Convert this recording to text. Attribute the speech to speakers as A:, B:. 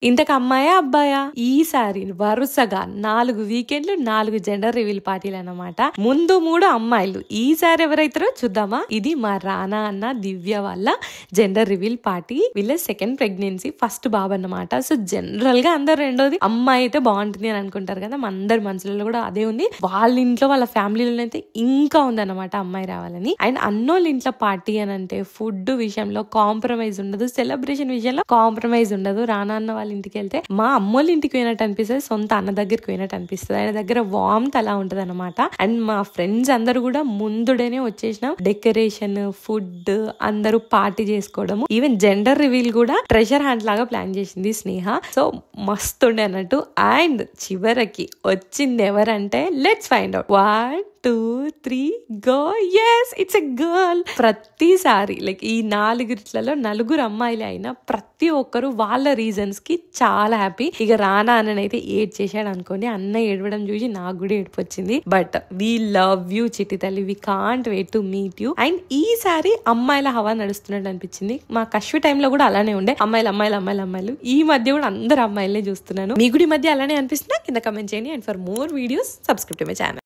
A: ఇంతకు అమ్మాయా అబ్బాయా? ఈసారి వరుసగా 4 వీకెండ్లు 4 జెండర్ రివీల్ పార్టీలు అన్నమాట. ముందు 3 అమ్మాయిలు. ఈసారి ఎవరైతారో చూద్దామా. ఇది మా రానా అన్న దివ్య వాళ్ళ జెండర్ రివీల్ పార్టీ. వీళ్ళ సెకండ్ ప్రెగ్నెన్సీ, ఫస్ట్ బాబు అన్నమాట. సో జనరల్ గా అందరు రెండోది అమ్మాయి అయితే బాగుంటుంది అని అనుకుంటారు కదా, మన అందరి మనసులలో కూడా అదే ఉంది. వాళ్ళ ఇంట్లో వాళ్ళ ఫ్యామిలీలో అయితే ఇంకా ఉందన్నమాట అమ్మాయి రావాలని. అండ్ అన్నోళ్ళ ఇంట్లో పార్టీ అని అంటే ఫుడ్ విషయంలో కాంప్రమైజ్ ఉండదు, సెలబ్రేషన్ విషయంలో కాంప్రమైజ్ ఉండదు. రానా అన్న వాళ్ళ ఇంటికి వెళ్తే మా అమ్మోళ్ళ ఇంటికి పోయినట్టు అనిపిస్తుంది, సొంత అన్న దగ్గరికి పోయినట్టు అనిపిస్తుంది. ఆయన దగ్గర వార్మ్త్ అలా ఉంటది అనమాట. అండ్ మా ఫ్రెండ్స్ అందరూ కూడా ముందుడనే వచ్చేసినాం. డెకరేషన్, ఫుడ్, అందరూ పార్టీ చేసుకోవడము, ఈవెన్ జెండర్ రివీల్ కూడా ట్రెజర్ హ్యాండ్ లాగా ప్లాన్ చేసింది స్నేహ. సో మస్తు ఉండే అన్నట్టు. అండ్ చివరికి వచ్చింది ఎవరంటే, let's find out. 1 2 3 go. Yes, it's a girl. ప్రతిసారి లైక్ ఈ 4 నలుగురు అమ్మాయిలు అయినా ప్రతి ఒక్కరు వాళ్ళ రీజన్స్ కి చాలా హ్యాపీ. ఇక రానా అన్ననైతే ఏడ్ చేశాడు అనుకోండి. అన్న ఏడవడం చూసి నాకు కూడా ఏడుపు వచ్చింది. బట్ వీ లవ్ యూ చిట్టి తల్లి, we can't wait to meet you. And ఈసారి అమ్మాయిల హవా నడుస్తున్నట్టు అనిపించింది. మా కశ్వి టైంలో కూడా అలానే ఉండే, అమ్మాయిలు అమ్మాయిలు అమ్మాయిలు అమ్మాయిలు. ఈ మధ్య కూడా అందరు అమ్మాయిలనే చూస్తున్నాను. మీ కూడా ఈ మధ్య అలానే అనిపిస్తుందా? కింద కమెంట్ చేయండి. And for more videos subscribe to my channel.